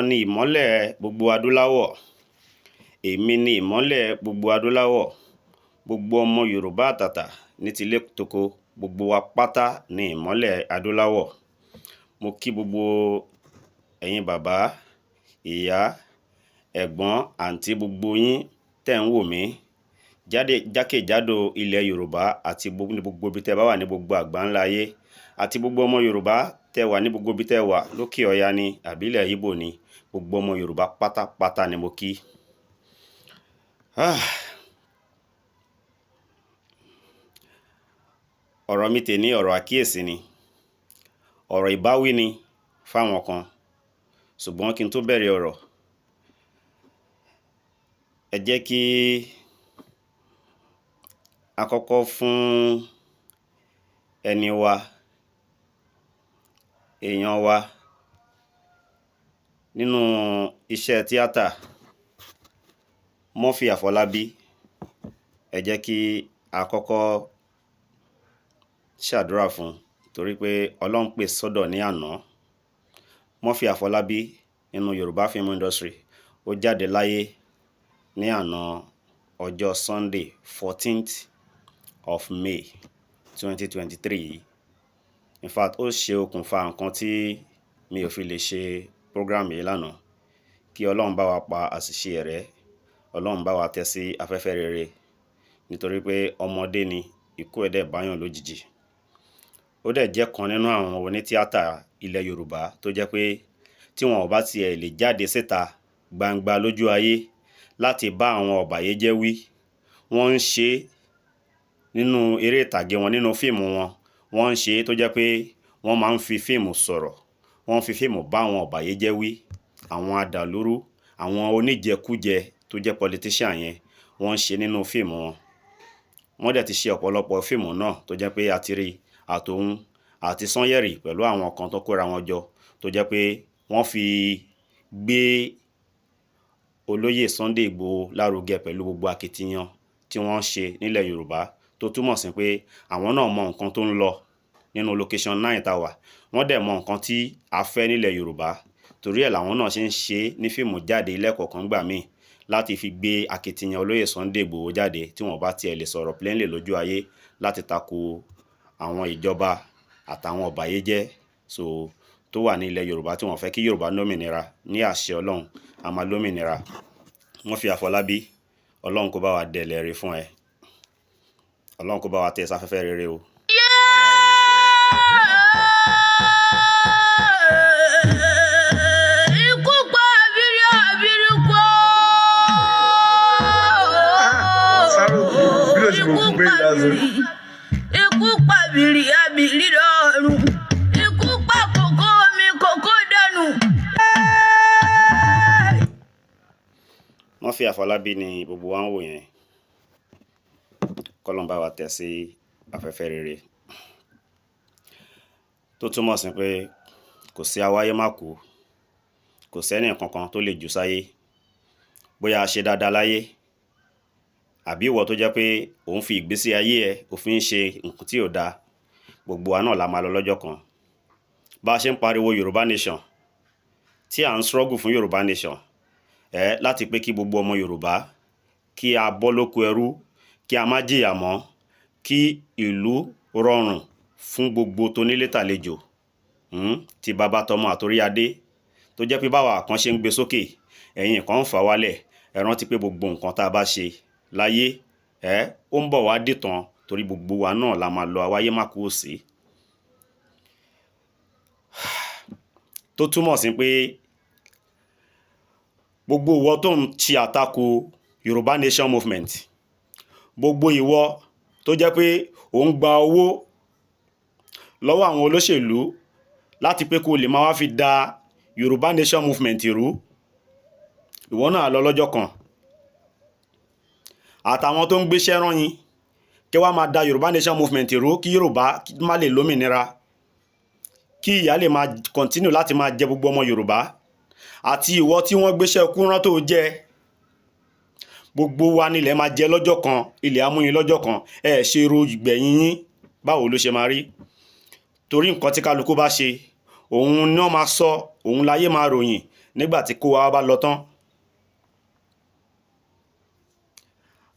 ni ìmọ́lẹ̀ gbogbo adúláwọ̀. Èmi ni ìmọ́lẹ̀ gbogbo adúláwọ̀. Gbogbo ọmọ Yorùbá àtàtà ní tilé toko, gbogbo wa pátá ni ìmọ́lẹ̀ adúláwọ̀. Mo kí gbogbo ẹ̀yin bàbá, ìyá, ẹ̀gbọ́n, àǹtí, gbogbo yín tẹ́ ń wò mí jákèjádò ilẹ̀ Yorùbá àti gbogbo ibi tẹ́ bá wà ní gbogbo àgbáńlá ayé, àti gbogbo ọmọ Yorùbá tẹ́ wà ní gbogbo ibi tẹ́ wà lókè ọya ni àbílẹ̀ Ìgbò ni, gbogbo ọmọ Yorùbá pátápátá ni mo kí. Ọ̀rọ̀ mi tèní ọ̀rọ̀ àkíyèsí ni, ọ̀rọ̀ ìbáwí ni fáwọn kan, ṣùgbọ́n kí n tó bẹ̀rẹ̀ ọ̀rọ̀, ẹ jẹ́ kí a kọ́kọ́ fún ẹni wa, èèyàn wa nínú iṣẹ́ tíátà, Murphy Àfọlábí, ẹ jẹ́ kí a kọ́kọ́ ṣàdúrà fún, torí pé Ọlọ́run pè sọ́dọ̀ ní àná. Murphy Àfọlábí nínú Yorùbá film industry, ó jáde láyé ní àná ọjọ́ Sunday 14th of May 2023. In fact, ó ṣe okùnfà nǹkan tí mi ò fi lè ṣe program yìí lánàá. Kí Ọlọ́run bá wa pa àṣìṣe rẹ̀, Ọlọ́run bá wa tẹ́ sí afẹ́fẹ́ rere, nítorí pé ọmọdé ni, ikú ẹ̀ dẹ̀ báyàn lójijì. Ó dẹ̀ jẹ́ kan nínú àwọn onítíátà ilẹ̀ Yorùbá tó jẹ́ pé tí wọn ò bá tiẹ̀ lè jáde síta gbangba lójú ayé láti bá àwọn ọ̀bàyéjẹ́ wí, wọ́n ń ṣe nínú eré ìtàgé wọn, nínú fíìmù wọn, wọ́n ń ṣe tó jẹ́ pé wọ́n máa ń fi fíìmù sọ̀rọ̀, wọ́n ń fi fíìmù bá àwọn ọ̀bàyéjẹ́ wí, àwọn adàlúrú, àwọn oníjẹkújẹ tó jẹ́ politician yẹn, wọ́n ń ṣe nínú fíìmù wọn. Wọ́n dẹ̀ ti ṣe ọ̀pọ̀lọpọ̀ fíìmù náà tó jẹ́ pé àtìrí àtòun àti Sanyẹ̀rì pẹ̀lú àwọn kan tó kóra wọn jọ tó jẹ́ pé wọ́n fi gbé olóyè Sunday Igboho lárugẹ pẹ̀lú gbogbo akitiyan tí wọ́n ń ṣe nílẹ̀ Yorùbá, tó túmọ̀ sí pé àwọn náà mọ nǹkan tó ń lọ nínú location 9 tá wà, wọ́n dẹ̀ mọ nǹkan tí a fẹ́ nílẹ̀ Yorùbá, torí ẹ̀ làwọn náà ṣe ń ṣe ní fíìmù jáde lẹ́kọ̀ọ̀kan gbà míì láti fi gbé akitiyan olóyè Sunday Igboho jáde tí wọ́n bá tiẹ̀ lè sọ̀rọ̀ plainly lójú ayé láti tako àwọn ìjọba àtàwọn ọ̀bàyéjẹ́ tó wà ní ilẹ̀ Yorùbá tí wọ́n fẹ́ kí Yorùbá lómìnira. Ní àṣẹ Ọlọ́run, a máa lómìnira. Murphy Àfọlábí, Ọlọ́run kó bá wa dẹ̀lẹ̀ rí fún ẹ, Ọlọ́run kó bá wa tẹ́ sáfẹ́fẹ́ rere o. Ikú pa bìrì abìrì lọ́rùn, ikú pa kòkó mi kòkó dànù. Murphy Àfọlábí ni gbogbo wa ń wò yẹn, k'Ọlọ́run bá wa tẹ́ sí afẹ́fẹ́ rere, tó túmọ̀ sí pé kò sí awáyé má kú, kò sẹ́ni kankan tó lè jù sáyé, bóyá a ṣe dáadáa láyé àbí ìwọ tó jẹ́ pé òun fi ìgbésí ayé ẹ òfin ṣe nǹkan tí ò dáa, gbogbo wa náà la máa lọ lọ́jọ́ kan. Bá a ṣe ń pariwo Yoruba Nation, tí à ń struggle fún Yoruba Nation, láti pé kí gbogbo ọmọ Yorùbá kí a bọ́ lóko ẹrú, kí a má jìyà mọ́, kí ìlú rọrùn fún gbogbo tónílé tàlejò, ti bàbá tọmọ àtorí adé, tó jẹ́ pé báwa kan ṣe ń gbé sókè, ẹ̀yin kan ń fà wálẹ̀. Ẹ rántí pé gbogbo nǹkan tá a bá ṣe láyé ó ń bọ̀ wá dìtàn, torí gbogbo wa náà la máa lọ, awáyé má kú òsì. Tó túmọ̀ sí pé gbogbo ìwọ tó ń ṣe àtakò Yoruba Nation movement, gbogbo ìwọ tó jẹ́ pé ò ń gba owó lọ́wọ́ àwọn olóṣèlú láti pé kó lè máa wá fi da Yoruba Nation movement rú, ìwọ náà lọ lọ́jọ́ kan. Àtàwọn tó ń gbéṣẹ́ rán yín kí wá máa da Yoruba Nation movement rú, kí Yorùbá má lè lómìnira, kí ìyà lè máa continue láti máa jẹ gbogbo ọmọ Yorùbá, àti ìwọ tí wọ́n gbéṣẹ́ kú rán tó jẹ, gbogbo wa nílẹ̀ máa jẹ lọ́jọ́ kan, ilẹ̀ amúyin lọ́jọ́ kan. Ẹ ṣe ro ìgbẹ̀yìn yín báwo ló ṣe máa rí, torí nǹkan tí kálukú bá ṣe òun náà máa sọ, òun láyé máa ròyìn. nígbà tí kó wa bá lọ tán.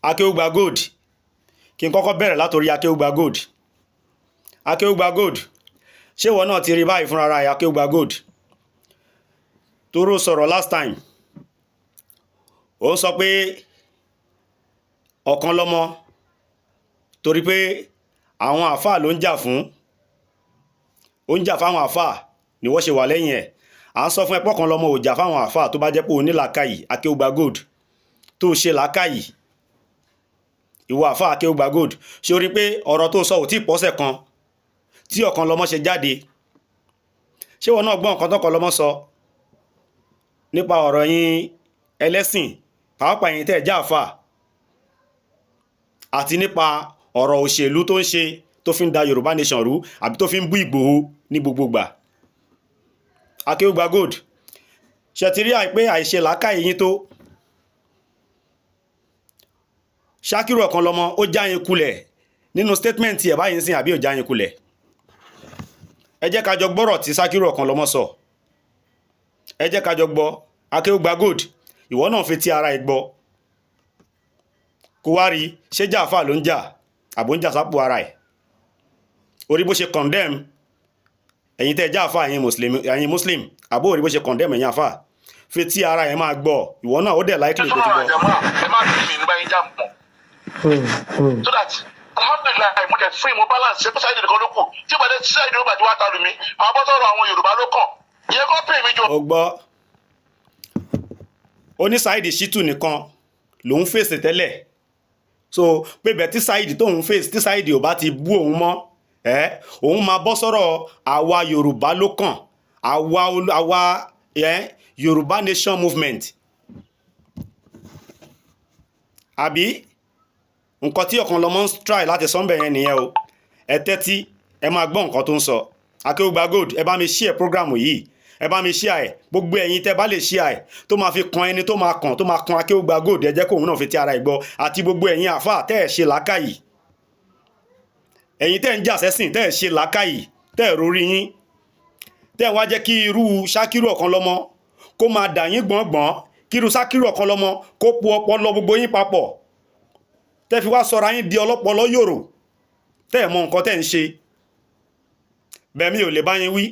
Akéwùgbà Gold, kí n kọ́kọ́ bẹ̀rẹ̀ látorí Akéwùgbà Gold. Akéwùgbà Gold, ṣé ìwọ náà ti rí báyìí fúnra ara Akéwùgbà Gold? Tóró sọ̀rọ̀ last time, ó sọ pé ọ̀kan lọ́mọ torí pé àwọn àfáà ló ń jà fún, ó ń jà fáwọn àfáà ni wọ́n ṣe wà lẹ́yìn ẹ̀. À ń sọ fún ẹpọ́ kan lọ́mọ ò jà fáwọn àfáà tó bá jẹ́ pé o ní làákàyè Akéwùgbà Gold, tó ṣe làákàyè. Ìwọ àfáà Akéwùgbà Gold, ṣé o rí pé ọ̀rọ̀ tó sọ ò tí pọ́sẹ̀ kan tí ọ̀kan lọ́mọ ṣe jáde? Ṣé wọn náà gbọ́ nǹkan tọ́kan lọ́mọ sọ nípa ọ̀rọ̀ yín ẹlẹ́sìn, pàápàá yín tẹ́ jẹ́ àfáà, àti nípa ọ̀rọ̀ òṣèlú tó ń ṣe tó fi ń da Yoruba Nation rú àbí tó fi ń bú Ìgbòho ní gbogbo gbà? Akéwùgbà Gold, ṣé ti rí àìpé àìṣe làákàyè yín tó? Ṣákírù ọ̀kan lọ́mọ ó já yín kulẹ̀ nínú statement ẹ̀ báyìí ń sìn àbí ò já yín kulẹ̀? Ẹ jẹ́ ká jọ gbọ́rọ̀ tí Ṣákírù ọ̀kan lọ́mọ sọ. Ẹ jẹ́ ká jọ gbọ́. Akéwùgbà Gold, ìwọ náà fi ti ara ẹ gbọ́. Kó wá rí, ṣé jà àfáà ló ń jà àbò ń jà sápò ara ẹ̀? Orí bó ṣe condemn ẹ̀yin tẹ́ jà àfáà ẹ̀yin Muslim, àbó orí bó ṣe condemn ẹ̀yin àfáà? Fi ti ara ẹ máa gbọ́. Ìwọ náà ó dẹ̀ likely kó ti gbọ́. Ẹ má bí mi nígbà yín jà mọ́. So that alhamdulillah mo jẹ free mo balance ṣe pẹ́sà ìdìkan ló kù tí ìbàdàn tí sáà ìdìkan bá ti wá ta lù mí máa bọ́ sọ̀rọ̀ àwọn Yorùbá ló kàn ìyẹn kọ́ pè mí jọ. Ó gbọ́, ó ní Saheed Shittu nìkan lòun fèsì tẹ́lẹ̀, so pé bẹ̀ tí Saheed tóun fèsì tí Saheed ò bá ti bú òun mọ́ òun máa bọ́ sọ̀rọ̀ àwa Yorùbá ló kàn, àwa Yoruba Nation movement. Àbí nǹkan tí ọ̀kan lọ́mọ ń try láti sọ́nbẹ̀ yẹn nìyẹn o. Ẹ tẹ́tí, ẹ máa gbọ́ nǹkan tó ń sọ. Akéwùgbà Gold, ẹ bá mi share program yìí, ẹ bá mi share ẹ̀, gbogbo ẹ̀yin tẹ́ bá lè share ẹ̀ tó máa fi kan ẹni tó máa kan Akéwùgbà Gold, ẹ jẹ́ kóun náà fi ti ara ẹ̀ gbọ́, àti gbogbo ẹ̀yin àfáà tẹ́ ẹ̀ ṣe làákàyè, ẹ̀yin tẹ́ ń jà sẹ́sìn tẹ́ ẹ̀ ṣe làákàyè, tẹ́ ẹ̀ rórí yín, tẹ́ ẹ̀ wá jẹ́ kí irú Ṣákírù ọ̀kan lọ́mọ kó máa dà yín gbọ̀ngbọ̀n, kí irú Ṣákírù ọ̀kan lọ́mọ kó po ọpọlọ gbogbo yín papọ̀, tẹ́ fi wá sọra yín di ọlọ́pọlọ yòrò, tẹ́ ẹ̀ mọ nǹkan tẹ́ ń ṣe. Bẹ́ẹ̀ mi ò lè bá yín wí,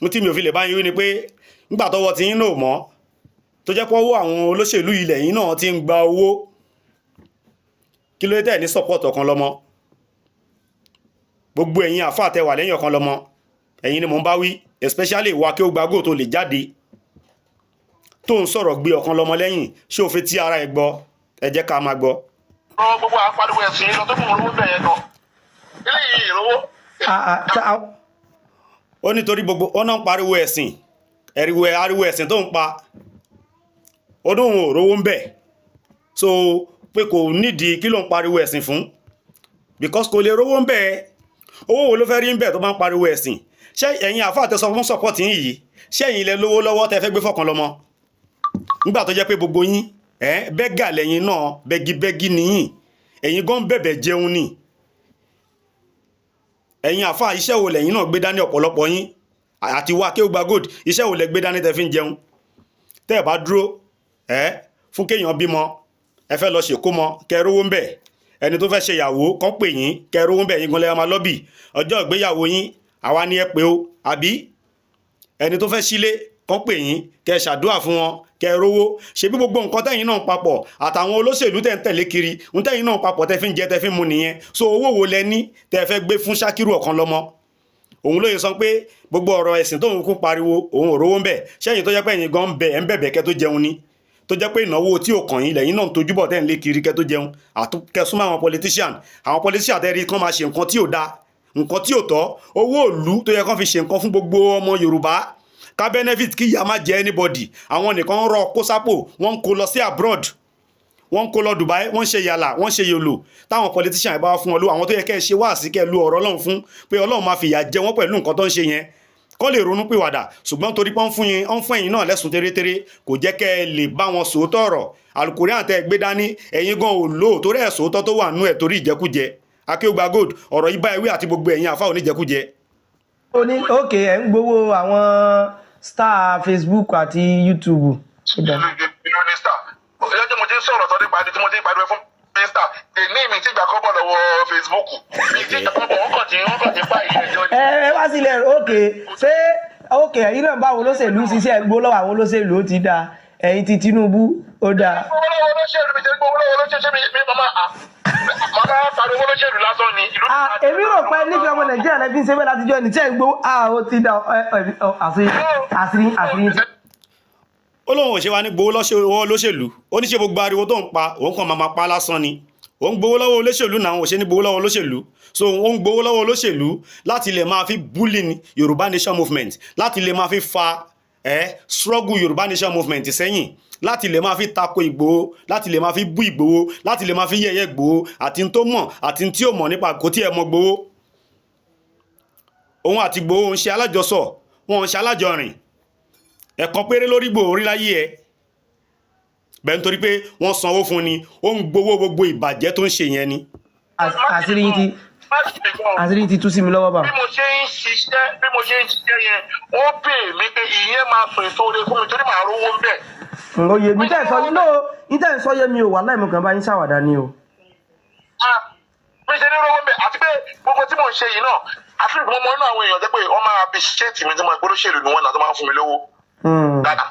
ní tí mi ò fi lè bá yín wí ni pé nígbà tọ́wọ́ ti yín náà mọ́, tó jẹ́ pọ́wọ́ àwọn olóṣèlú ilẹ̀ yín náà ti ń gba owó, kí ló tẹ́ ní support ọ̀kan lọ́mọ? Gbogbo ẹ̀yin àfáà tẹ́ wà lẹ́yìn ọ̀kan lọ́mọ, ẹ̀yin ni mò ń bá wí, especially ìwọ Akéwùgbà Gold tó lè jáde tó ń sọ̀rọ̀ gbé ọ̀kan lọ́mọ lẹ́yìn, ṣé o fi ti ara ẹ gbọ́? Ẹ jẹ́ ká máa gbọ́. Gbogbo àpariwo ẹ̀sìn yìí lọ tó fún olówó bẹ̀yẹn gan eléyìí ìrówó. Ó nítorí gbogbo ọ̀nà ń pariwo ẹ̀sìn, ariwo ẹ̀sìn tó ń pa ọdún òun rówó ń bẹ̀, so pé kò nídìí kí ló ń pariwo ẹ̀sìn fún, because kò lè rówó ń bẹ̀. Owó wo ló fẹ́ rí ń bẹ̀ tó bá ń pariwo ẹ̀sìn? Ṣé ẹ̀yin àfáà tẹ́ sọ fún support yín yìí, ṣé ẹ̀yin lẹ lówó lọ́wọ́ tẹ́ fẹ́ gbé fọ́kan lọ́mọ? Nígbà tó jẹ́ pé gbogbo yín bẹ́gà lẹ́yìn náà, bẹ́gibẹ́gi nìyìn, ẹ̀yin gan bẹ̀bẹ̀ jẹun ni. Ẹ̀yin àfáà iṣẹ́ wo lẹ́yìn náà gbé dání ọ̀pọ̀lọpọ̀ yín, àti wá Akéwùgbà Gold, iṣẹ́ wo lẹ gbé dání tẹ́ fi ń jẹun? Tẹ́ ẹ̀ bá dúró fún kéèyàn bímọ, ẹ fẹ́ lọ ṣèkómọ kẹ́ rówó ń bẹ̀, ẹni tó fẹ́ ṣe ìyàwó kan pè yín kẹ́ rówó ń bẹ̀, yín gan lẹ́yìn máa lọ́bì ọjọ́ ìgbéyàwó yín, àwa ni ẹ pé o, àbí ẹni tó fẹ́ sílé kan pè yín kẹ́ ṣàdúrà fún wọn kẹ́ rówó. Ṣe bí gbogbo nǹkan tẹ́yin náà papọ̀ àtàwọn olóṣèlú tẹ́ ń tẹ̀lé kiri ń tẹ́yin náà papọ̀ tẹ́ fi ń jẹ tẹ́ fi ń mu nìyẹn. So owó wo lẹ ní tẹ́ fẹ́ gbé fún Ṣákírù ọ̀kan lọ́mọ? Òun ló yẹ sọ pé gbogbo ọ̀rọ̀ ẹ̀sìn tóun kún pariwo òun ò rówó ń bẹ̀, ṣẹ́yìn tó jẹ́ pé ẹ̀yin gan ń bẹ̀bẹ̀ kẹ́ tó jẹun ni, tó jẹ́ pé ìnáwó tí ò kàn yín lẹ́yìn náà ń tojúbọ̀ tẹ́ ń lé kiri kẹ́ tó jẹun, àtúnkẹ́súnmọ́ àwọn politician tẹ́ rí kán máa ṣe nǹkan tí ò da, nǹkan tí ò tọ́, owó ìlú tó yẹ kán fi ṣe nǹkan fún gbogbo ọmọ Yorùbá ká benefit kí ìyà má jẹ anybody, àwọn nìkan ń rọ kó sápò, wọ́n ń kó lọ sí abroad, wọ́n ń kó lọ Dubai, wọ́n ń ṣe yàlà, wọ́n ń ṣe yòlò, táwọn politician bá fún wọn lówó, àwọn tó yẹ kẹ́ ṣe wá sí kẹ́ lu ọ̀rọ̀ Ọlọ́run fún pé Ọlọ́run máa fi ìyà jẹ wọ́n pẹ̀lú nǹkan tó ń ṣe yẹn, kọ́ lè ronú pìwàdà. Ṣùgbọ́n torí pọ́n fún ẹ̀yin náà lẹ́sùn tẹ́rẹ́tẹ́rẹ́, kò jẹ́ kẹ́ ẹ lè bá wọn sòótọ́ ọ̀rọ̀. Àlùkùránì àtẹ gbé dání, ẹ̀yin gan ò lò torí ẹ̀ sòótọ́ tó wà nú ẹ̀ torí ìjẹkújẹ. Akéwùgbà Gold, ọ̀rọ̀ yìí bá ewé àti gbogbo ẹ̀yin àfáà oníjẹkújẹ. Ó ní òkè ẹ̀ ń gbowó àwọn star Facebook àti YouTube. ìlú ní star ọjọ́ tí mo ti ń sọ̀rọ̀ sọ́dún ìpàdé tí mo ti ń pàdé fún star èmi mi ti gbà kọ́bọ̀ lọ́wọ́ Facebook mi ti gbà kọ́bọ̀ wọ́n kàn ti pa ìyẹn ẹjọ́ ni. ẹ wá sílẹ̀ òkè ṣé òkè ẹ̀yin náà báwo olóṣèlú ṣiṣẹ́ gbó lọ́wọ́ àwọn olóṣèlú ó ti dáa ẹ̀yin ti Tinubu ó dáa. gbowó lọ́wọ́ olóṣèlú mi ti gbowó lọ́wọ́ olóṣèlú mi màmá pariwo olóṣèlú lásán ni ìlú. èmi rò pé nífẹ̀ẹ́ ọmọ Nàìjíríà lẹ́bí ń ṣe bẹ́ẹ̀ látijọ́ ẹni tí ẹ̀ ń gbó ó ti dá àṣírí. ó lóun ò ṣe wá ní gbowó lọ́wọ́ olóṣèlú ó ní ṣe gbogbo ariwo tó ń pa òun kàn máa pa lásán ni òun gbowó lọ́wọ́ olóṣèlú náà ò ṣe ní gbowó lọ́wọ́ olóṣèlú so òun gbowó lọ́wọ́ olóṣèlú láti lè máa fi bullying Yoruba Nation movement láti lè máa fi fa struggle Yoruba Nation movement sẹ́yìn láti lè máa fi tako Ìgbòho láti lè máa fi bú Ìgbòho láti lè máa fi yẹ̀yẹ́ Ìgbòho àti tó mọ̀ àti tí ò mọ̀ nípa kò tí ẹ mọ̀ Ìgbòho òun àti Ìgbòho ń ṣe alájọsọ wọn ń ṣe alájọrìn ẹ̀kan péré lórí Ìgbòho rí láyé ẹ bẹ́ẹ̀ nítorí pé wọ́n sanwó fún ni ó ń gbowó gbogbo ìbàjẹ́ tó ń ṣe yẹn ni. àṣírí ti tú sí mi lọ́wọ́ bá. bí mo ṣe ń ṣiṣẹ́ yẹn ó pè mí pé ìyẹn máa sọ èso oore fún mi torí màá rówó ń bẹ̀. òye mi tẹ́ ẹ̀ sọ yé mi ò wà láì mọ̀ kàn bá yín ṣàwàdà ni o. mi ṣe ní rówó ń bẹ̀ àti pé gbogbo tí mò ń ṣe yìí náà àti mo mọ inú àwọn èèyàn jẹ́ pé wọ́n máa appreciate mi tí mo gbọ́dọ̀ ṣèlú ni wọ́n náà tó máa ń fún mi lówó. dáadáa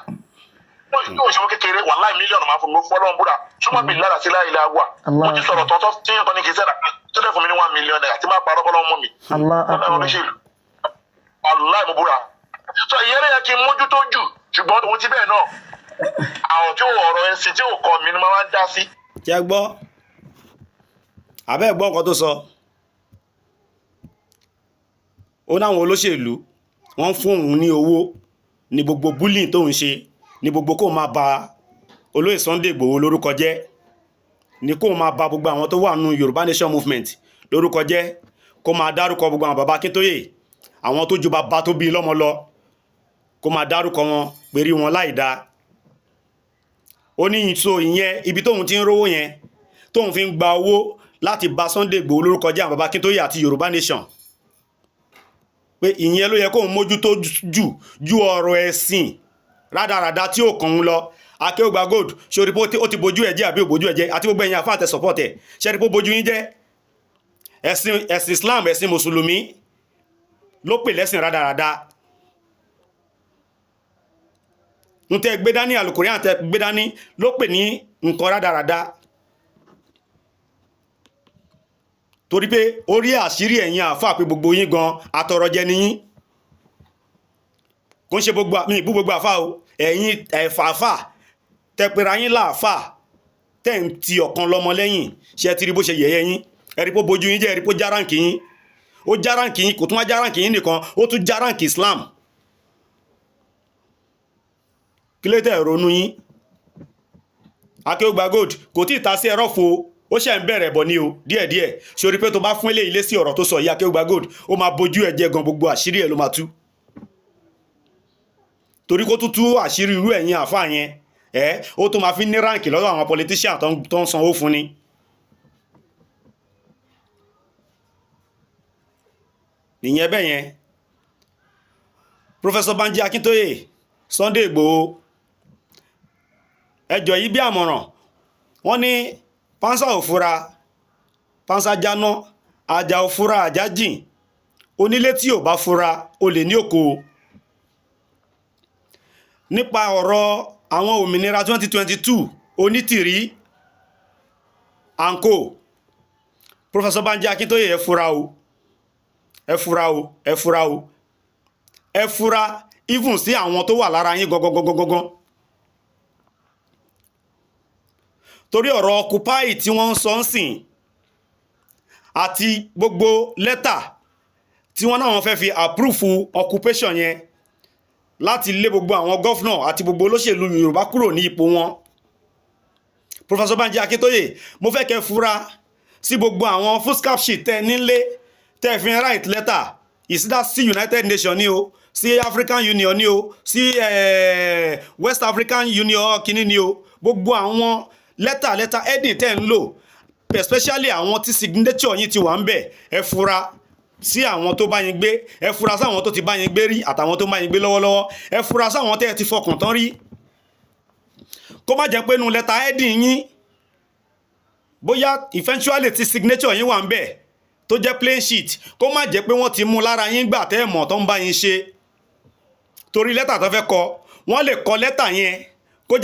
yóò ṣe wọ́n kékeré wà láì mílíọ̀nù máa fún mi fọ́lọ́n búra ṣùgbọ́n bí lára sí láì láà wà mo ti sọ̀rọ̀ tọ́tọ́ tí yẹn kan ní kì í sẹ́ra tó dẹ̀ fún mi ní $1 million àti máa parọ́ kọ́lọ́ mú mi. aláì mo búra sọ ìyẹn yẹ kí n mójútó jù ṣùgbọ́n ohun ti bẹ́ẹ̀ náà àwọn tí ò ọ̀rọ̀ ẹ̀sìn tí ò kọ́ mi ni máa ń dá sí. ṣe gbọ́ abẹ́ gbọ́ nǹkan tó sọ ó náwọn olóṣèlú wọ́n fún òun ní owó ní gbogbo bullying tó ń ṣe ní gbogbo kó máa ba olóyè Sunday Igboho lórúkọ jẹ́ ní kó máa ba gbogbo àwọn tó wà nínú Yorùbá Nation movement lórúkọ jẹ́ kó máa dárúkọ gbogbo àwọn bàbá Akintoye àwọn tó ju bàbá tó bí lọ́mọ lọ kó máa dárúkọ wọn pèrí wọn láìda ó ní so ìyẹn ibi tóun ti ń rówó yẹn tóun fi ń gba owó láti ba Sunday Igboho lórúkọ jẹ́ àwọn bàbá Akintoye àti Yorùbá Nation pé ìyẹn ló yẹ kóun mójútó ju ọ̀rọ̀ ẹ̀sìn rádaràdá tí ó kàn ń lọ Akeugba Gold ṣorí pé ó ti bojú ẹ̀jẹ̀ àbí òbojú ẹ̀jẹ̀ àti gbogbo ẹ̀yin àfáà tẹ support ẹ̀ ṣẹ́rí pé ó bojú yín jẹ́ ẹ̀sìn Islam ẹ̀sìn mùsùlùmí ló pè lẹ́sìn rádaràdá ń tẹ́ gbé dání Al-Qur'an tẹ́ gbé dání ló pè ní nǹkan rádaràdá torí pé ó rí àṣírí ẹ̀yin àfáà pé gbogbo yín gan atọrọjẹ ni yín kò ń ṣe gbogbo àfáà o ẹ̀yin ẹ̀fàfà tẹpẹ̀rẹ̀ yín láàfà tẹ́ ń ti ọ̀kan lọ́mọ lẹ́yìn ṣe ti rí bó ṣe yẹ̀yẹ́ yín ẹ̀rí pó bojú yín jẹ́ ẹ̀rí pó járáǹkì yín ó járáǹkì yín kò tún wá járáǹkì yín nìkan ó tún járáǹkì Islam kí ló tẹ̀ ronú yín Akeugba Gold kò tí ì ta sí ẹ̀rọ fo ó ṣe ń bẹ̀rẹ̀ bọ̀ ní o díẹ̀díẹ̀ ṣe orí pé tó bá fún ilé sí ọ̀rọ̀ tó sọ yìí Akeugba Gold ó máa bojú ẹ̀ jẹ́ gan gbogbo àṣírí ẹ̀ ló máa tú torí kó tútú àṣírí irú ẹ̀yin àfáà yẹn ó tó máa fi ní ráǹkì lọ́dọ̀ àwọn politician tó ń sanwó fún ni ìyẹn bẹ́ẹ̀ yẹn Professor Banji Akintoye Sunday Igboho ẹjọ́ yìí bí àmọ̀ràn wọ́n ní pánsá òfura pánsá jáná ajá òfura ajá jìn onílé tí ò bá fura olè ní òkò nípa ọ̀rọ̀ àwọn òmìnira 2022 Onitiri anko Professor Banji Akintoye ẹ fura o ẹ fura o ẹ fura o ẹ fura even sí àwọn tó wà lára yín gangan torí ọ̀rọ̀ occupy tí wọ́n ń sọ ń sìn àti gbogbo lẹ́tà tí wọ́n náà fẹ́ fi approve occupation yẹn láti lé gbogbo àwọn gọ́fúnà àti gbogbo olóṣèlú Yorùbá kúrò ní ipò wọn Professor Banji Akintoye mo fẹ́ kẹ́ fura sí gbogbo àwọn foolscap sheet tẹ́ nílé tẹ́ fi write letter ìsídá sí United Nations ní o sí African Union ní o sí West African Union kìíní ní o gbogbo àwọn lẹ́tà heading tẹ́ ń lò especially àwọn tí signature yín ti wà ń bẹ̀ ẹ fura sí àwọn tó bá yín gbé, ẹ fura sáwọn tó ti bá yín gbé rí àtàwọn tó bá yín gbé lọ́wọ́lọ́wọ́, ẹ fura sáwọn tẹ́ ẹ ti fọkàn tán rí. Kó má jẹ́ pé nu lẹ́tà heading yín bóyá eventually ti signature yín wà ń bẹ̀ tó jẹ́ plain sheet, kó má jẹ́ pé wọ́n ti mú lára yín gbà tẹ́ ẹ mọ̀ tó ń bá yín ṣe. Torí lẹ́tà tó fẹ́ kọ, wọ́n lè kọ lẹ́tà yẹn kó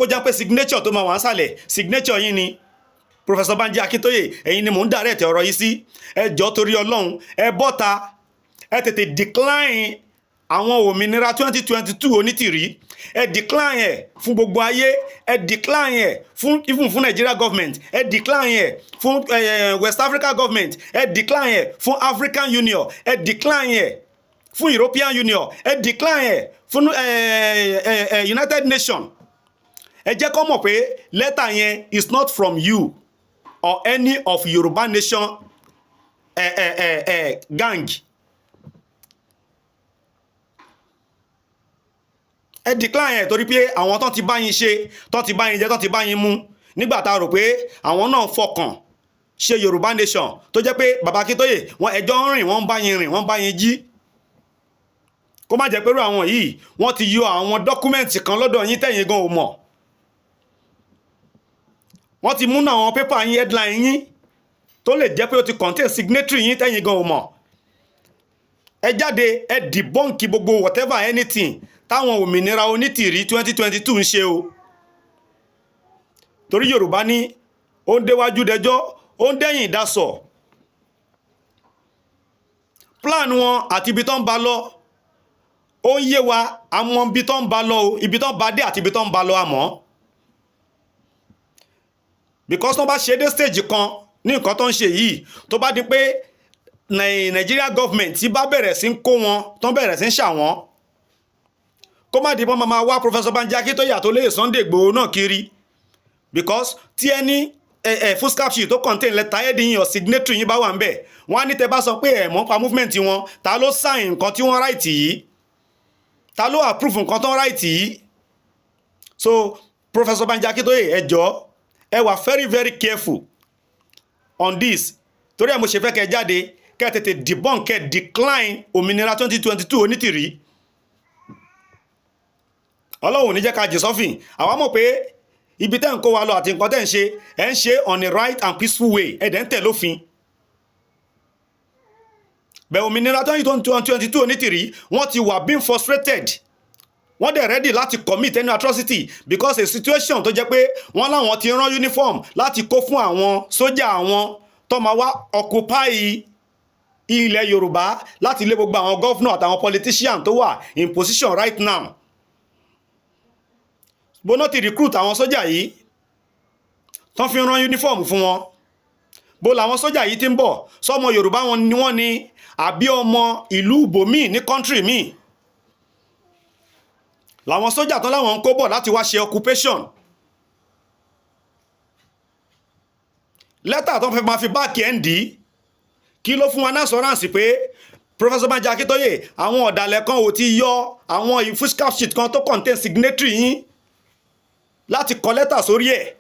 jẹ́ pé signature tó máa wà ń sàlẹ̀ signature yín ni. Professor Banji Akintoye, ẹ̀yin ni mò ń direct ọ̀rọ̀ yìí sí. Ẹ jọ̀ọ́ torí Ọlọ́run, ẹ bọ́ta, ẹ tètè decline àwọn òmìnira 2022 Onitiri. Ẹ decline ẹ̀ fún gbogbo ayé, ẹ decline ẹ̀ even fún Nigeria government, ẹ decline ẹ̀ fún West Africa government, ẹ decline ẹ̀ fún African Union, ẹ decline ẹ̀ fún European Union, ẹ decline ẹ̀ fún United Nations. Ẹ jẹ́ kó mọ̀ pé lẹ́tà yẹn is not from you or any of Yoruba Nation gang. Ẹ decline ẹ̀ torí pé àwọn tán ti bá yín ṣe, tán ti bá yín jẹ, tán ti bá yín mú nígbà tá a rò pé àwọn náà fọkàn ṣe Yoruba Nation tó jẹ́ pé bàbá Akintoye wọn ẹjọ́ ń rìn, wọ́n ń bá yín rìn, wọ́n ń bá yín jí. Kó má jẹ́ pé irú àwọn yìí wọ́n ti yọ àwọn dọ́kúmẹ́ǹtì kan lọ́dọ̀ yín tẹ̀yin gan ò mọ̀. Wọ́n ti mú àwọn pépà yín, headline yín tó lè jẹ́ pé ó ti contain signatory yín tẹ̀yin gan ò mọ̀. Ẹ jáde, ẹ debunk gbogbo whatever anything táwọn òmìnira Onitiri 2022 ń ṣe o. Torí Yorùbá ní ó ń déwájú dẹjọ́, ó ń dẹ́yìn dasọ̀. Plan wọn àti ibi tó ń bá lọ ó ń yé wa, àmọ́ ibi tó ń bá lọ o, ibi tó ń bá dé àti ibi tó ń bá lọ àmọ́. Because wọ́n bá ṣe dé stage kan ní nǹkan tó ń ṣe yìí, tó bá di pé Nigeria government ti bá bẹ̀rẹ̀ sí ń kó wọn, tó bẹ̀rẹ̀ sí ń ṣà wọ́n, kó má di pọ́n máa wá Professor Banji Akintoye àtolóyè Sunday Igboho náà kiri. Because tí ẹni foolscap sheet tó contain letter heading yín or signatory yín bá wà ń bẹ̀, wọ́n á ní tẹ́ bá sọ pé ẹ̀ mọ́ pa movement wọn, ta ló sign nǹkan tí wọ́n write yìí, ta ló approve nǹkan tó ń write yìí. So Professor Banji Akintoye, ẹ jọ̀ọ́, ẹ wà very very careful on this. Torí ẹ̀ mo ṣe fẹ́ kẹ́ jáde, kẹ́ tètè debunk, kẹ́ decline òmìnira 2022 Onitiri. Ọlọ́run ò ní jẹ́ ká jì sọ́fìn. Àwa mọ̀ pé ibi tẹ́ ń kó wa lọ àti nǹkan tẹ́ ń ṣe, ẹ ń ṣe on a right and peaceful way, ẹ dẹ̀ ń tẹ̀ lófin. Bẹ̀ òmìnira 2022 Onitiri wọ́n ti wà being frustrated, wọ́n dẹ̀ ready láti commit any atrocity because a situation tó jẹ́ pé wọ́n láwọn ti rán uniform láti kó fún àwọn sójà àwọn tó máa wá occupy ilẹ̀ Yorùbá láti lé gbogbo àwọn governor àtàwọn politician tó wà in position right now. Bóná ti recruit àwọn sójà yìí tán fi rán uniform fún wọn. Bó làwọn sójà yìí ti ń bọ̀, sọ́mọ Yorùbá wọn ni wọ́n ní àbí ọmọ ìlú ibòmíì ní country míì. Làwọn sójà tán láwọn ń kó bọ̀ láti wá ṣe occupation. Lẹ́tà tán fẹ́ máa fi báàkì ẹ̀ ń dì í, kí ló fún wa ní assurance pé Professor Banji Akintoye àwọn ọ̀dàlẹ̀ kan ò ti yọ àwọn foolscap sheet kan tó contain signatory yín láti kọ lẹ́tà sórí ẹ̀,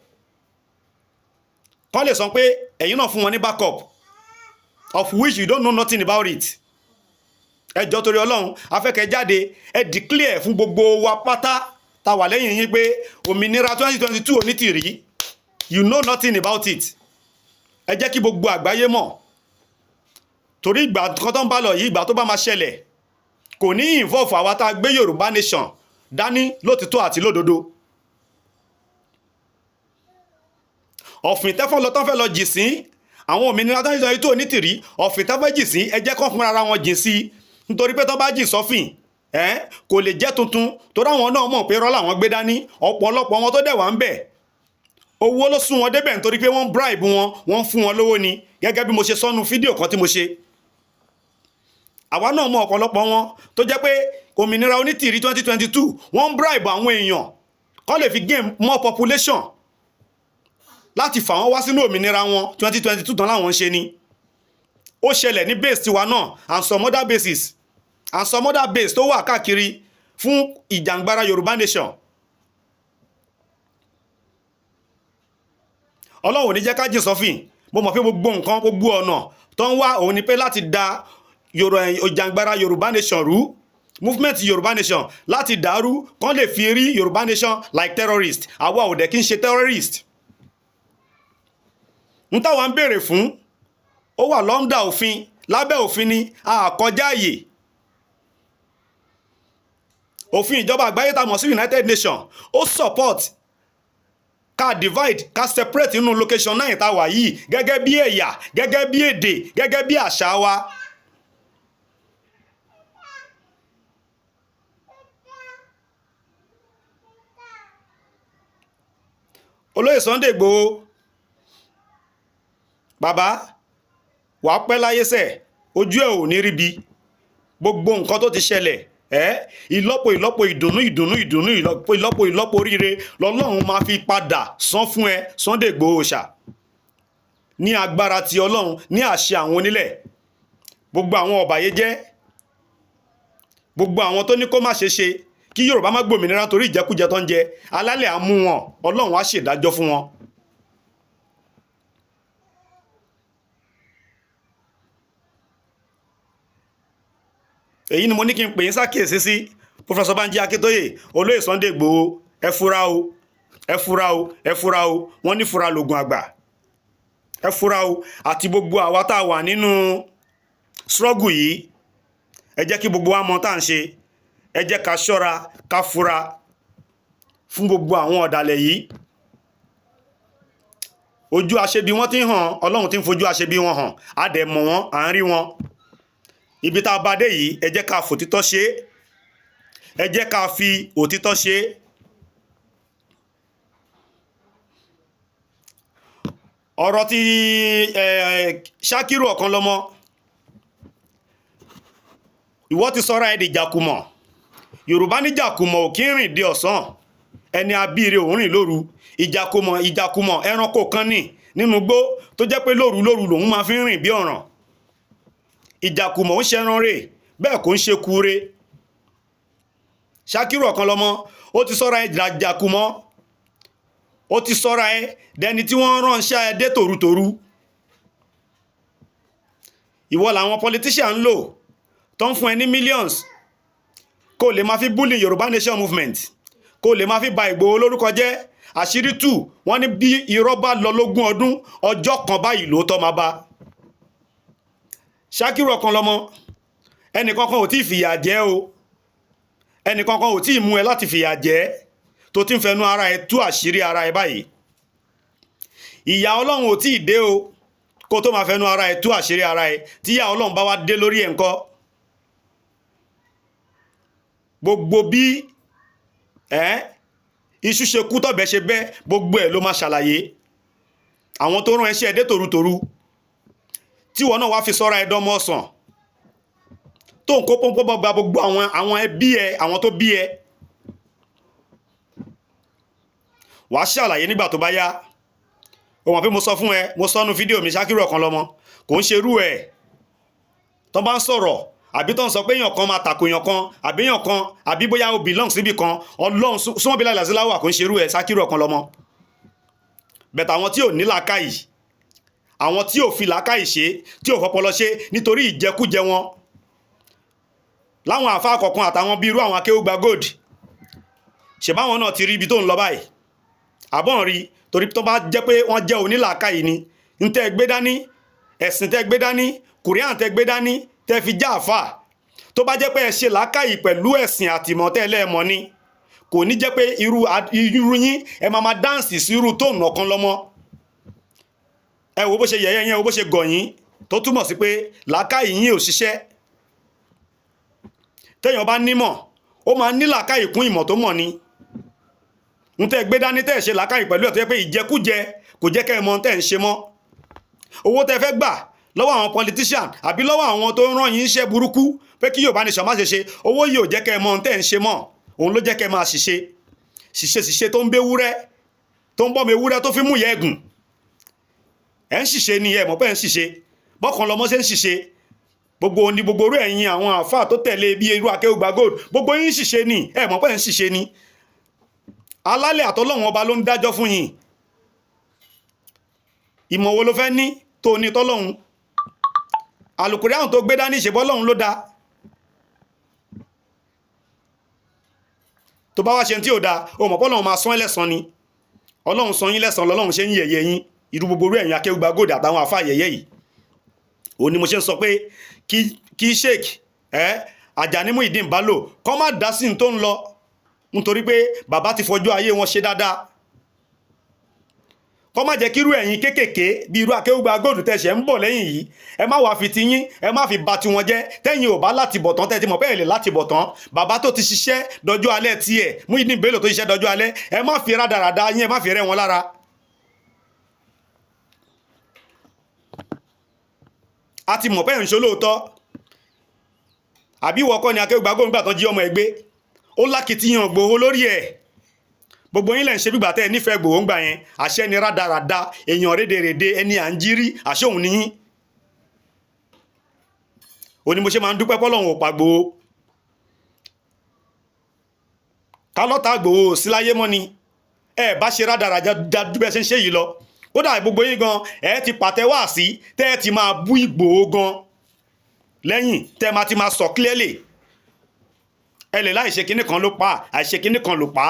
kán lè sọ pé ẹ̀yin náà fún wọn ní backup of which you don't know nothing about it. Ẹ jọ̀ọ́ torí Ọlọ́run, afẹ́kẹ́ jáde, ẹ declare fún gbogbo wa pátá tá wà lẹ́yìn yín pé òmìnira 2022 Onitiri, you know nothing about it. Ẹ jẹ́ kí gbogbo àgbáyé mọ̀. Torí ìgbà kan tó ń bá lọ yìí, ìgbà tó bá máa ṣẹlẹ̀ kò ní involve àwa tá gbé Yorùbá Nation dání lótìtọ́ àti lódodo. Ọ̀fìn tẹ́fọ́n lọ tán fẹ́ lọ jì sí àwọn òmìnira 2022 Onitiri, ọ̀fìn tẹ́fẹ́ jì sí, ẹ jẹ́ kán fún ara wọn jì sí. Nítorí pé tán bá jì sọ́fìn kò lè jẹ́ tuntun, torí àwọn náà mọ̀ pé rọ́ làwọn gbé dání. Ọ̀pọ̀lọpọ̀ wọn tó dẹ̀ wà ń bẹ̀, owó ló sún wọn débẹ̀ nítorí pé wọ́n bribe wọn, wọ́n fún wọn lówó ni, gẹ́gẹ́ bí mo ṣe sọ́nu fídíò kan tí mo ṣe. Àwa náà mọ̀ ọ̀pọ̀lọpọ̀ wọn tó jẹ́ pé òmìnira Onitiri 2022 wọ́n bribe àwọn èèyàn kán lè fi gain more population láti fà wọ́n wá sínú òmìnira wọn 2022 tán láwọn ń ṣe ni. Ó ṣẹlẹ̀ ní base tiwa náà and some other bases and some other base tó wà káàkiri fún ìjàngbara Yorùbá Nation. Ọlọ́run ò ní jẹ́ ká jìn sọ́fìn. Mo mọ̀ pé gbogbo nǹkan, gbogbo ọ̀nà tó ń wá òun ni pé láti da ìjàngbara Yoruba Nation rú, movement Yoruba Nation láti dàrú kán lè fi rí Yoruba Nation like terrorist. Àwa ò dẹ̀ kí ń ṣe terrorist. N táwa ń béèrè fún ó wà lọ́ndà òfin, lábẹ́ òfin ni àkọjá àyè. Òfin ìjọba àgbáyé tá mọ̀ sí United Nations ó support ká divide ká separate nínú location 9 tá wà yìí gẹ́gẹ́ bí ẹ̀yà, gẹ́gẹ́ bí èdè, gẹ́gẹ́ bí àṣà wa. Olóyè Sunday Igboho, bàbá wà pẹ́ láyé sẹ̀, ojú ẹ̀ ò ní ríbi. Gbogbo nǹkan tó ti ṣẹlẹ̀, ìlọ́po ìdùnnú ìlọ́po oríire lọ́lọ́run máa fi padà san fún ẹ Sunday Igboho ṣá. Ní agbára ti Ọlọ́run, ní àṣẹ àwọn onílẹ̀, gbogbo àwọn ọ̀bàyéjẹ́, gbogbo àwọn tó ní kó má ṣe ṣe kí Yorùbá má gbòmìnira torí ìjẹkújẹ tó ń jẹ, alálẹ̀ á mú wọn, Ọlọ́run á ṣèdájọ́ fún wọn. Èyí ni mo ní kí n pè yín sákèsí sí, Professor Banji Akintoye, Olóyè Sunday Igboho, ẹ fura o, ẹ fura o, ẹ fura o, wọ́n ní fura lògùn àgbà. Ẹ fura o, àti gbogbo àwa tá wà nínú struggle yìí, ẹ jẹ́ kí gbogbo wa mọ̀ tá ń ṣe, ẹ jẹ́ ká ṣọ́ra, ká fura fún gbogbo àwọn ọ̀dàlẹ̀ yìí. Ojú aṣebi wọ́n ti hàn, Ọlọ́run ti ń fojú aṣebi wọn hàn, a dẹ̀ mọ̀ wọ́n, à ń rí wọn. Ibi tá bá dé yìí, ẹ jẹ́ ká fòtítọ́ ṣe, ẹ jẹ́ ká fi òtítọ́ ṣe. Ọ̀rọ̀ tí Ṣákírù Ọ̀kanlọ́mọ, ìwọ ti sọ́ra ẹ di jàkùmọ̀. Yorùbá ní jàkùmọ̀ ò kí ń rìn dé ọ̀sán, ẹni abíire òun rìn lóru. Ìjàkùmọ̀ ẹranko kan ní nínú igbó tó jẹ́ pé lóru lòun máa fi ń rìn bí ọ̀ràn. Ìjàkùmọ̀ ń ṣẹran rẹ̀, bẹ́ẹ̀ kò ń ṣe kúre. Ṣákírù Ọ̀kanlọ́mọ, ó ti sọ́ra ẹ jàkùmọ̀, ó ti sọ́ra ẹ dẹni tí wọ́n ránṣẹ́ ẹ dé tòrutòru. Ìwọ làwọn politician ń lò tó ń fún ẹ ní millions kó lè máa fi bully Yoruba Nation movement, kó lè máa fi ba Ìgbòho lórúkọ jẹ́. Àṣírí tú, wọ́n ní bí irọ́ bá lọ lógún ọdún, ọjọ́ kan báyìí lóòótọ́ máa bá. Ṣákírù Ọ̀kanlọ́mọ, ẹnìkankan ò tí fìyà jẹ o, ẹnìkankan ò tí mú ẹ láti fìyà jẹ tó ti ń fẹnu ara ẹ tú àṣírí ara ẹ báyìí. Ìyà Ọlọ́run ò tí dé o kó tó máa fẹnu ara ẹ tú àṣírí ara ẹ. Tí ìyà Ọlọ́run bá wá dé lórí ẹ̀ ńkọ́? Gbogbo bí iṣu ṣe kú tọ̀bẹ ṣe bẹ́, gbogbo ẹ̀ ló máa ṣàlàyé. Àwọn tó rán ẹṣẹ́ dé tòrutòru tí wọ́n náà wá fi sọ́ra ẹ̀dọ́ mọ́ ọ̀sán tó ń kó pọ́npọ́ bá gbogbo àwọn ẹbí ẹ, àwọn tó bí ẹ. Wàá ṣàlàyé nígbà tó bá yá. O mọ̀ pé mo sọ fún ẹ, mo sọ́nu fídíò mi, Ṣákírù Ọ̀kanlọ́mọ kò ń ṣerú ẹ̀. Tó bá ń sọ̀rọ̀ àbí tó ń sọ pé èèyàn kan máa tàkò èèyàn kan, àbí èèyàn kan, àbí bóyá o belong síbì kan, Ọlọ́run súnmọ́ bí láìláṣíláwà kò ń ṣerú ẹ̀ Ṣákírù Ọ̀kanlọ́mọ. Bẹ̀tà àwọn tí ò ní làákàyè, àwọn tí ò fi làákàyè ṣe, tí ò fọpọlọ ṣe nítorí ìjẹkújẹ wọn, láwọn àfáà kọ̀ọ̀kan àtàwọn bí irú àwọn Akéwùgbà Gold, ṣèbáwọn náà ti rí ibi tó ń lọ báyìí. Àbọ̀n rí, torí tó bá jẹ́ pé wọ́n jẹ́ onílàákàyè ni, ń tẹ́ gbé dání, ẹ̀sìn tẹ́ gbé dání, Kùránì tẹ́ gbé dání, tẹ́ fi já àfáà. Tó bá jẹ́ pé ẹ ṣe làákàyè pẹ̀lú ẹ̀sìn àtìmọ̀ tẹ́lẹ̀ mọ́ ni, kò ní jẹ́ pé irú yín ẹ máa dáǹsì sí irú tóònù Ọ̀kanlọ́mọ. Ẹ wo bó ṣe yẹ̀yẹ́ yẹn, wo bó ṣe gọ̀yìn, tó túmọ̀ sí pé làákàyè yín ò ṣiṣẹ́. Téèyàn bá nímọ̀, ó máa ní làákàyè kún ìmọ̀ tó mọ̀ ni. Ń tẹ́ gbé dání tẹ́ ṣe làákàyè pẹ̀lú ẹ̀ tó yẹ pé ìjẹkújẹ kò jẹ́ kẹ́ ẹ mọ̀ tẹ́ ń ṣe mọ́. Owó tẹ́ fẹ́ gbà lọ́wọ́ àwọn politician àbí lọ́wọ́ àwọn tó ń rán yín iṣẹ́ burúkú pé kí Yorùbá Nation má ṣe ṣe, owó yìí ò jẹ́ kẹ́ ẹ mọ̀ tẹ́ ń ṣe mọ́. Òun ló jẹ́ kẹ́ ẹ máa ṣìṣe tó ń bẹ ewúrẹ́, tó ń bọ́mọ ewúrẹ́ tó fi mú ìyá ẹ̀gùn. Ẹ ń ṣìṣe ni ẹ mọ̀ pé ẹ ń ṣìṣe. Bọ́kanlọ́mọ ṣe ń ṣìṣe. Gbogbo orú ẹ̀yin àwọn àfáà tó tẹ̀lé bí irú Akéwùgbà Gold, gbogbo yín ṣìṣe ni, ẹ mọ̀ pé ẹ ń ṣìṣe ni. Alálẹ̀ àtọlọ́run ọba ló ń dájọ́ fún yín. Ìmọ̀ wo ló fẹ́ ní tó ní tọ́lọ́run? Àlùkùránì tó gbé dání ṣe bọ́lọ́run ló dá. Tó bá wá ṣe tí ò dá o mọ̀ pọ́lọ́run máa san ẹlẹ́san ni. Ọlọ́run san yín lẹ́san lọ́lọ́run ṣe ń yẹ̀yẹ́ yín irú gbogbo orí ẹ̀yin Akéwùgbà Gold àtàwọn àfáà yẹ̀yẹ́ yìí. Ó ní mo ṣe ń sọ pé kí Sheikh Àjàní Muyideen Bello kọ́ má dá sí tó ń lọ nítorí pé bàbá ti fọjú ayé wọn ṣe dáadáa. Kọ́ má jẹ́ kírú ẹ̀yin kéékèèké bí irú Akéwùgbà Gold tẹ̀ṣẹ̀ ń bọ̀ lẹ́yìn yìí ẹ má wá fi ti yín ẹ má fi ba ti wọn jẹ́ tẹ́yìn ò bá láti bọ̀ tán tẹ́ ti mọ̀ pé ẹ lè láti bọ̀ tán bàbá tó ti ṣiṣẹ́ dọjọ́ alẹ́ tiẹ̀ Muyideen Bello tó ṣiṣẹ́ dọjọ́ alẹ́ ẹ má fi rádaràda yín ẹ má fi rẹ́ wọn lára. A ti mọ̀ pé ẹ̀ ń ṣe olóòótọ́ àbí ìwọ kọ́ ni Akéwùgbà Gold nígbà tán jí ọmọ ẹgbẹ́ ó lákìtìyàn Ìgbòho lórí ẹ̀ gbogbo yín lẹ̀ ń ṣe bí gbàtẹ́ nífẹ̀ẹ́ Ìgbòho ń gbà yẹn àṣẹ ni rádaràda èèyàn rédèrèdè ẹni à ń jírí àṣẹ òun níyín. Ó ní mo ṣe máa ń dúpẹ́ pọ́lọ́hun ò pa Ìgbòho kálọ́ta Ìgbòho sí láyé mọ́ ni ẹ bá ṣe rádaràda dúpẹ́ ṣe ń ṣe yìí lọ kódà gbogbo yín gan ẹ ti pàtẹ́wà sí tẹ́ ẹ ti máa bú Ìgbòho gan lẹ́yìn tẹ́ máa ti máa sọ clearly ẹ lè láì ṣe kinní kan ló pa àìṣe kinní kan ló pa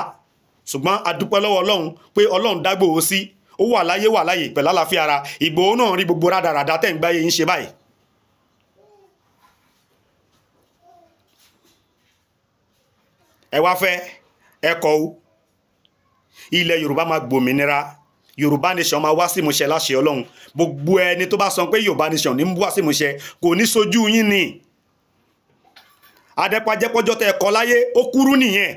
ṣùgbọ́n a dúpẹ́ lọ́wọ́ Ọlọ́run pé Ọlọ́run dá Ìgbòho sí ó wà láyé pẹ̀lú àlàáfíà ara Ìgbòho náà rí gbogbo rádaràda tẹ́ ń gbáyé yín ṣe báyìí. Ẹ wá fẹ́ ẹ kọ̀ ó ilẹ̀ Yorùbá máa gbòmìnira Yoruba Nation máa wá sí ìmúṣẹ láṣẹ Ọlọ́run gbogbo ẹni tó bá sọ pé Yoruba Nation ní wá sí ìmúṣẹ kò ní sojú yín ni adẹ́pàjẹ́pọ́jọ́ tẹ́ ẹ̀kọ́ láyé ó kúrú nìyẹn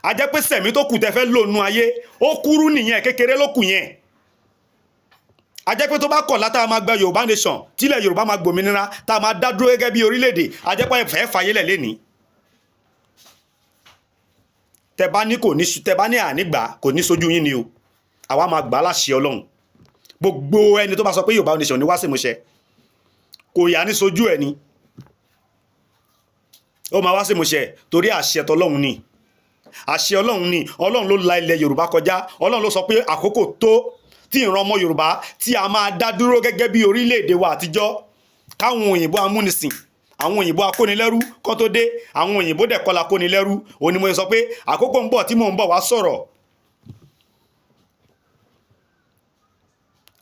ajẹ́ pé sẹ̀mí tó kù tẹ́ fẹ́ lónú ayé ó kúrú nìyẹn kékeré ló kù yẹn ajẹ́ pé tó bá kọ̀ látà máa gba Yoruba Nation tílẹ̀ Yorùbá máa gbòmìnira tá a máa dá dúró gẹ́gẹ́ bí orílẹ̀-èdè ajẹ́ pé fẹ́ fàyélẹ̀ lẹ́ni tẹ́ bá ní ànígbà kò ní sojú yín ni o àwa máa gbà láṣẹ Ọlọ́run gbogbo ẹni tó bá sọ pé Yoruba Nation ní wá sí ìmúṣẹ kò yà ní sojú ẹ̀ ni ó máa wá sí ìmúṣẹ torí àṣẹ tọlọ́run ni àṣẹ Ọlọ́run ni Ọlọ́run ló la ilẹ̀ Yorùbá kọjá Ọlọ́run ló sọ pé àkókò tó tí ìran ọmọ Yorùbá tí a máa dá dúró gẹ́gẹ́ bí orílẹ̀-èdè wa àtijọ́ káwọn òyìnbó amúnisìn àwọn òyìnbó akónilẹ́rú kọ́ tó dé àwọn òyìnbó dẹ̀kọ́lá akónilẹ́rú òní mo sọ pé àkókò ń bọ̀ tí mò ń bọ̀ wá sọ̀rọ̀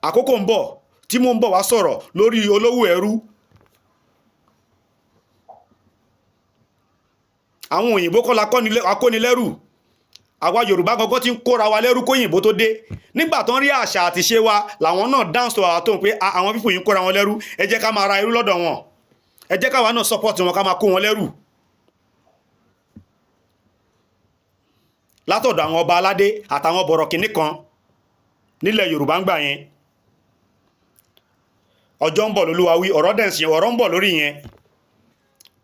àkókò ń bọ̀ tí mò ń bọ̀ wá sọ̀rọ̀ lórí olówó ẹrú àwọn òyìnbó kọ́ la akónilẹ́rú àwa Yorùbá gangan ti ń kóra wa lẹ́rú kóyìnbó tó dé nígbà tán rí àṣà àti ṣe wa làwọn náà dáhùn sọ àwọn tó ń pé àwọn fífò yìí ń kóra wọn lẹ́rú ẹ jẹ́ ká máa ra irú lọ́dọ̀ wọn ẹ jẹ́ káwa náà support wọn ká máa kó wọn lẹ́rú látọ̀dọ̀ àwọn ọba aládé àtàwọn bọ̀rọ̀ kìnní kan nílẹ̀ Yorùbá ń gbà yẹn ọjọ́ ń bọ̀ lólúwa wí ọ̀rọ̀ dẹ̀nsìn ọ̀rọ̀ ń bọ̀ lórí yẹn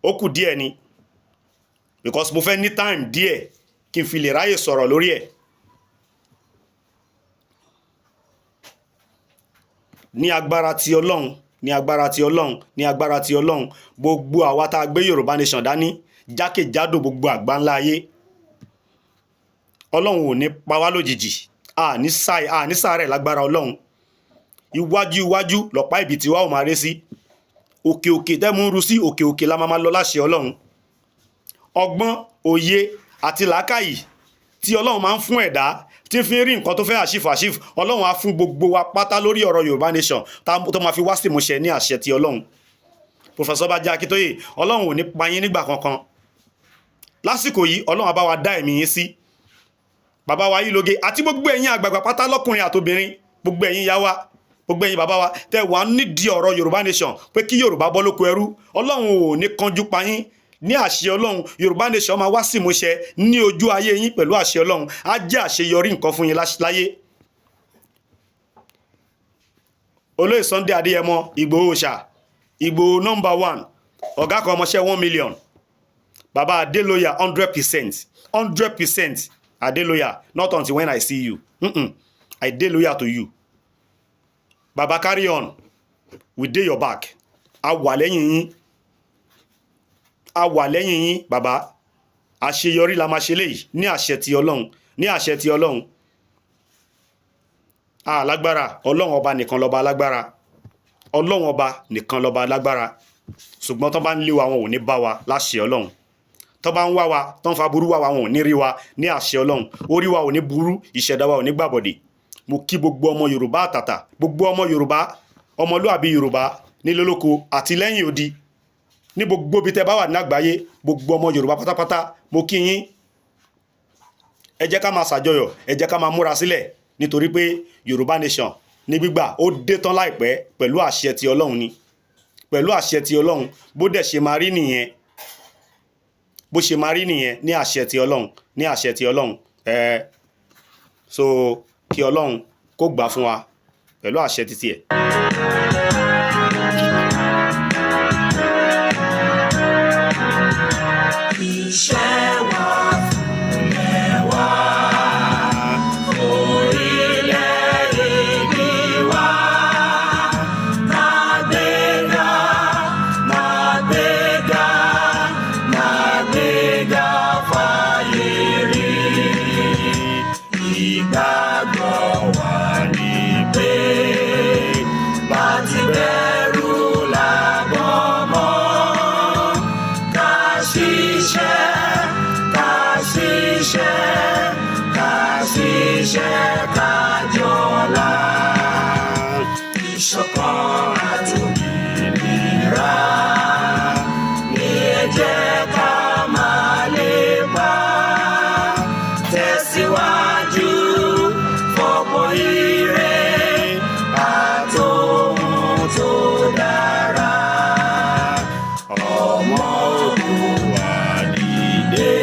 ó kù díẹ̀ ni because mo fẹ́ ní time díẹ̀ kí n fi lè ráyè sọ̀rọ̀ lórí ẹ̀ ní agbára ti Ọlọ́run ní agbára ti Ọlọ́run ní agbára ti Ọlọ́run gbogbo àwa tá a gbé Yoruba Nation dání jákèjádò gbogbo àgbáńlá ayé Ọlọ́run ò ní pa wá lójijì ní sáré lágbára Ọlọ́run iwájú lọ̀pá ibi tí wá ò máa ré sí òkè òkè tẹ́mú rú sí òkè òkè la máa lọ láṣẹ Ọlọ́run ọgbọ́n òye àti làákàyè tí Ọlọ́run máa ń fún ẹ̀dá tí fi ń rí nǹkan tó fẹ́ àṣìf Ọlọ́run á fún gbogbo wa pátá lórí ọ̀rọ̀ Yoruba Nation tó máa fi wá sí ìmúṣẹ ní àṣẹ ti Ọlọ́run Professor Banji Akintoye Ọlọ́run ò ní pa yín nígbà kankan lásìkò yìí Ọlọ́run á bá wa dá ẹ̀mí yín sí bàbá wa yìí lóge àti gbogbo ẹ̀yin àgbààgbà pátá lọ́kùnrin àtobìnrin gbogbo ẹ̀yin yá wa gbogbo ẹ̀yin bàbá wa tẹ́ wà nídìí ọ̀rọ̀ Yoruba Nation pé kí Yorùbá bọ́ lóko ẹrú Ọlọ́run ò ní kanjú pa yín ní àṣẹ Ọlọ́run Yoruba Nation máa wá sí ìmúṣẹ ní ojú ayé yín pẹ̀lú àṣẹ Ọlọ́run á jẹ́ àṣeyọrí nǹkan fún yín láyé. Olóyè Sunday Adéyẹmọ Ìgbòho ṣá Ìgbòho #1 ọ̀gá kan ọmọọṣẹ́ 1 million bàbá Adéloyà 100% Adéloyà not until when I see you I dey loyal to you bàbá carry on we dey your back a wà lẹ́yìn yín bàbá àṣeyọrí la máa ṣe léyìí ní àṣẹ ti Ọlọ́run alágbára Ọlọ́run ọba nìkan lọ́ba alágbára ọlọ́run ọba nìkan lọ́ba lágbára ṣùgbọ́n tó bá ń lé wa wọn ò ní bá wa láṣẹ ọlọ́run tó bá ń wá wa tó ń fa burú wá wa wọn ò ní rí wa ní àṣẹ ọlọ́run orí wa ò ní burú ìṣẹ̀dá wa ò ní gbàbọ̀dè mo kí gbogbo ọmọ yorùbá àtàtà gbogbo ọmọ yorùbá ọmọlúàbí yorùbá nílólóko àti lẹ́yìn odi ní gbogbo ibi tẹ́ bá wà ní àgbáyé gbogbo ọmọ yorùbá pátápátá mo kí yín ẹ jẹ́ ká máa ṣàjọyọ̀ ẹ jẹ́ ká máa múra sílẹ̀ nítorí pé yorùbá nation ní gbígbà ó dé tán láìpẹ́ pẹ̀lú àṣẹ ti ọlọ́run ni pẹ̀lú àṣẹ ti ọlọ́run bó dẹ̀ ṣe máa rí nìyẹn bó ṣe máa rí nìyẹn ní àṣẹ ti ọlọ́run ní àṣẹ ti ọlọ́run so kí ọlọ́run kó gbà fún wa pẹ̀lú àṣẹ títí ẹ̀. Iṣẹ́ wa fúnlẹ̀ wá, orílẹ̀-èdè wa, máa gbéga, máa gbéga, máa gbéga fáyé rí. Ìgbàgbọ́ wa ni pé bá ti bẹ̀rù làbọ̀ mọ́, ká ṣiṣẹ́, ká ṣiṣẹ́, ká ṣiṣẹ́, ká jọlá. Ìṣọ̀kan àti òmìnira ni ẹ jẹ́ ká máa lépa. Tẹ̀síwájú fọ̀pọ̀ ire àtòhun tó dára. Ọmọ Olúwa dìde,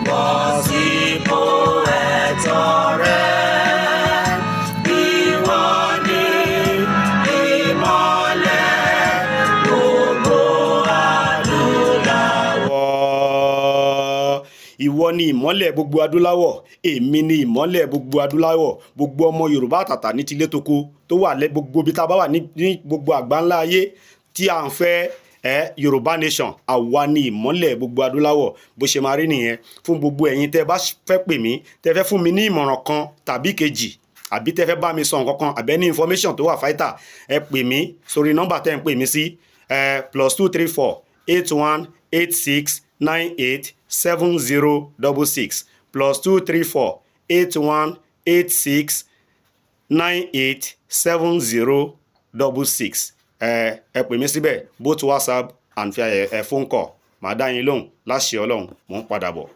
bọ́ sípò ẹ̀tọ́ rẹ. Ìwọ ni ìmọ́lẹ̀ gbogbo adúláwọ̀. Ìwọ ni ìmọ́lẹ̀ gbogbo adúláwọ̀ èmi ni ìmọ́lẹ̀ gbogbo adúláwọ̀ gbogbo ọmọ yorùbá àtàtà ní tilé toko tó wà lẹ́ gbogbo ibi tá a bá wà ní gbogbo àgbáńlá ayé tí à ń fẹ́ yorùbá nation àwa ni ìmọ́lẹ̀ gbogbo adúláwọ̀ bó ṣe máa rí nìyẹn fún gbogbo ẹ̀yin tẹ́ bá fẹ́ pè mí tẹ́ fẹ́ fún mi ní ìmọ̀ràn kan tàbí kejì àbí tẹ́ fẹ́ bá mi sọ nǹkan kan àbẹ́ ní information tó wà fáìtà ẹ pè mí sórí nọ́mbà tẹ́ ń pè mí sí +234 81 86 98 7066 +234 81 86 98 7066 ẹ pè mí síbẹ̀ both WhatsApp and phone call màá dá yín lóhùn láṣẹ ọlọ́run mò ń padà bọ̀.